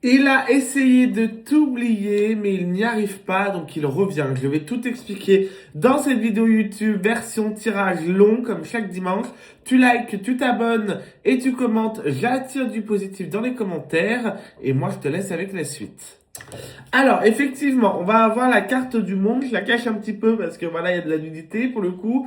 Il a essayé de t'oublier, mais il n'y arrive pas, donc il revient. Je vais tout expliquer dans cette vidéo YouTube, version tirage long, comme chaque dimanche. Tu likes, tu t'abonnes et tu commentes. J'attire du positif dans les commentaires. Et moi, je te laisse avec la suite. Alors, effectivement, on va avoir la carte du monde. Je la cache un petit peu parce que voilà, il y a de la nudité pour le coup.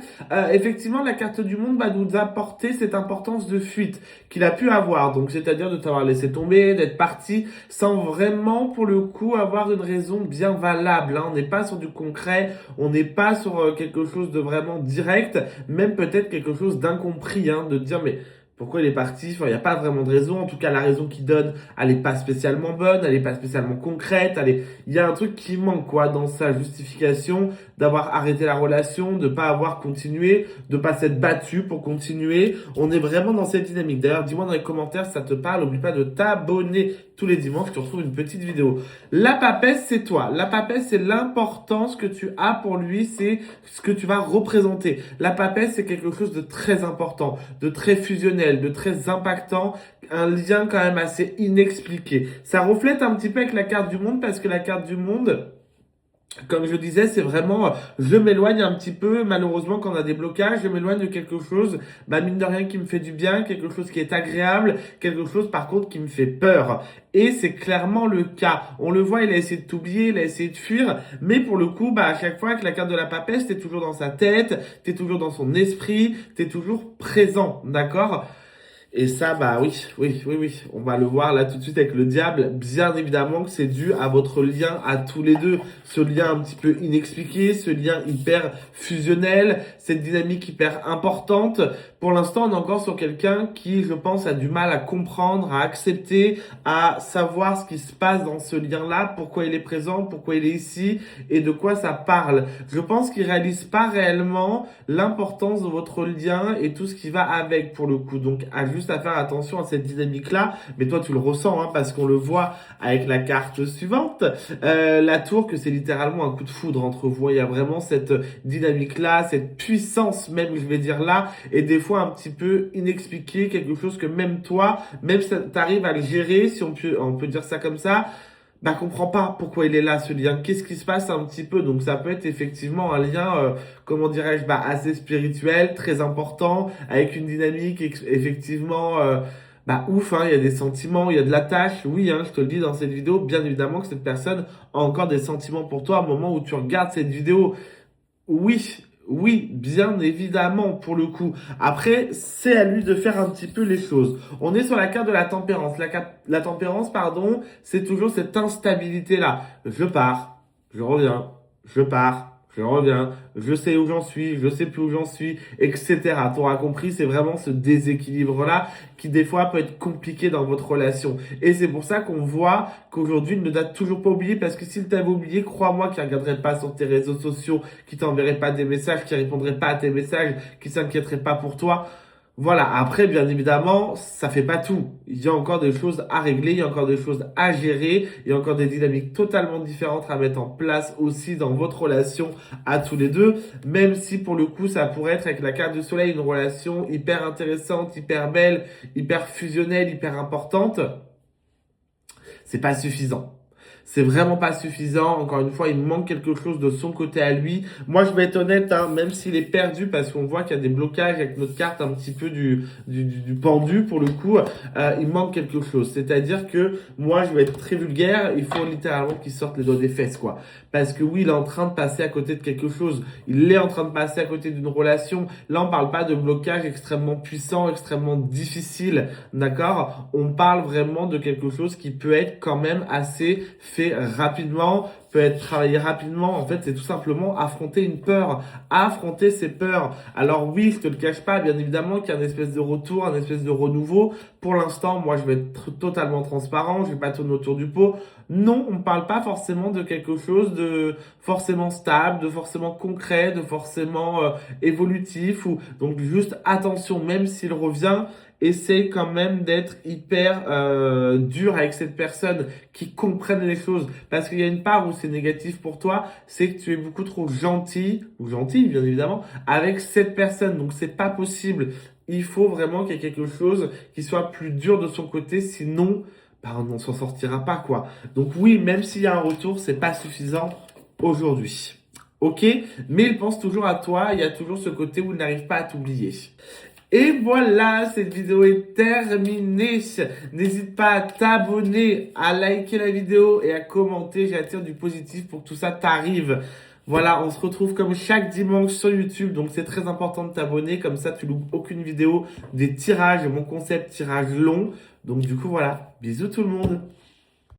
Effectivement, la carte du monde va nous apporter cette importance de fuite qu'il a pu avoir. Donc, c'est-à-dire de t'avoir laissé tomber, d'être parti sans vraiment, pour le coup, avoir une raison bien valable. Hein. On n'est pas sur du concret, on n'est pas sur quelque chose de vraiment direct, même peut-être quelque chose d'incompris, hein, de dire mais pourquoi il est parti? Enfin, il n'y a pas vraiment de raison. En tout cas, la raison qu'il donne, elle n'est pas spécialement bonne, elle n'est pas spécialement concrète. Il y a un truc qui manque, quoi, dans sa justification d'avoir arrêté la relation, de pas avoir continué, de pas s'être battu pour continuer. On est vraiment dans cette dynamique. D'ailleurs, dis-moi dans les commentaires si ça te parle. N'oublie pas de t'abonner tous les dimanches. Tu retrouves une petite vidéo. La papesse, c'est toi. La papesse, c'est l'importance que tu as pour lui. C'est ce que tu vas représenter. La papesse, c'est quelque chose de très important, de très fusionnel, de très impactant, un lien quand même assez inexpliqué. Ça reflète un petit peu avec la carte du monde parce que la carte du monde, comme je disais, c'est vraiment, je m'éloigne un petit peu, malheureusement, quand on a des blocages, je m'éloigne de quelque chose, bah, mine de rien, qui me fait du bien, quelque chose qui est agréable, quelque chose, par contre, qui me fait peur. Et c'est clairement le cas. On le voit, il a essayé de t'oublier, il a essayé de fuir, mais pour le coup, bah, à chaque fois que la carte de la papesse, t'es toujours dans sa tête, t'es toujours dans son esprit, t'es toujours présent, d'accord? Et ça, bah oui, on va le voir là tout de suite avec le diable. Bien évidemment que c'est dû à votre lien à tous les deux. Ce lien un petit peu inexpliqué, ce lien hyper fusionnel, cette dynamique hyper importante. Pour l'instant, on est encore sur quelqu'un qui, je pense, a du mal à comprendre, à accepter, à savoir ce qui se passe dans ce lien-là, pourquoi il est présent, pourquoi il est ici et de quoi ça parle. Je pense qu'il réalise pas réellement l'importance de votre lien et tout ce qui va avec pour le coup. Donc, à juste à faire attention à cette dynamique-là. Mais toi, tu le ressens, hein, parce qu'on le voit avec la carte suivante. La tour, que c'est littéralement un coup de foudre entre vous. Il y a vraiment cette dynamique-là, cette puissance même, je vais dire là, et des fois un petit peu inexpliqué, quelque chose que même toi, même si t'arrives à le gérer, si on peut dire ça comme ça, bah comprend pas pourquoi il est là ce lien, qu'est-ce qui se passe un petit peu. Donc ça peut être effectivement un lien, comment dirais-je, bah assez spirituel, très important, avec une dynamique effectivement bah ouf, hein, il y a des sentiments, il y a de l'attache, oui, hein, je te le dis dans cette vidéo, bien évidemment que cette personne a encore des sentiments pour toi au moment où tu regardes cette vidéo. Oui, oui, bien évidemment, pour le coup. Après, c'est à lui de faire un petit peu les choses. On est sur la carte de la tempérance. La tempérance, pardon, c'est toujours cette instabilité-là. Je pars, je reviens, je pars, je reviens, je sais où j'en suis, je sais plus où j'en suis, etc. Tu auras compris, c'est vraiment ce déséquilibre-là qui, des fois, peut être compliqué dans votre relation. Et c'est pour ça qu'on voit qu'aujourd'hui, il ne t'a toujours pas oublié, parce que s'il t'avait oublié, crois-moi qu'il ne regarderait pas sur tes réseaux sociaux, qu'il t'enverrait pas des messages, qu'il répondrait pas à tes messages, qu'il s'inquiéterait pas pour toi. Voilà, après, bien évidemment, ça fait pas tout. Il y a encore des choses à régler, il y a encore des choses à gérer, il y a encore des dynamiques totalement différentes à mettre en place aussi dans votre relation à tous les deux, même si pour le coup, ça pourrait être avec la carte du soleil une relation hyper intéressante, hyper belle, hyper fusionnelle, hyper importante. C'est pas suffisant. C'est vraiment pas suffisant. Encore une fois, il manque quelque chose de son côté à lui. Moi, je vais être honnête, hein, même s'il est perdu, parce qu'on voit qu'il y a des blocages avec notre carte un petit peu du pendu, pour le coup, il manque quelque chose. C'est-à-dire que moi, je vais être très vulgaire, il faut littéralement qu'il sorte les doigts des fesses, quoi. Parce que oui, il est en train de passer à côté de quelque chose. Il est en train de passer à côté d'une relation. Là, on parle pas de blocage extrêmement puissant, extrêmement difficile, d'accord? On parle vraiment de quelque chose qui peut être quand même assez fait rapidement, peut être travaillé rapidement. En fait, c'est tout simplement affronter une peur, affronter ses peurs. Alors oui, je te le cache pas, bien évidemment qu'il y a une espèce de retour, un espèce de renouveau. Pour l'instant, moi, je vais être totalement transparent, je vais pas tourner autour du pot. Non, on ne parle pas forcément de quelque chose de forcément stable, de forcément concret, de forcément évolutif. Ou donc juste attention, même s'il revient, essaye quand même d'être hyper dur avec cette personne, qui comprenne les choses. Parce qu'il y a une part où c'est négatif pour toi, c'est que tu es beaucoup trop gentil, ou gentille bien évidemment, avec cette personne. Donc c'est pas possible. Il faut vraiment qu'il y ait quelque chose qui soit plus dur de son côté, sinon bah, on s'en sortira pas, quoi. Donc oui, même s'il y a un retour, c'est pas suffisant aujourd'hui. Ok? Mais il pense toujours à toi, il y a toujours ce côté où il n'arrive pas à t'oublier. Et voilà, cette vidéo est terminée. N'hésite pas à t'abonner, à liker la vidéo et à commenter. J'attire du positif pour que tout ça t'arrive. Voilà, on se retrouve comme chaque dimanche sur YouTube. Donc c'est très important de t'abonner. Comme ça, tu loupes aucune vidéo des tirages. Mon concept tirage long. Donc du coup, voilà. Bisous tout le monde.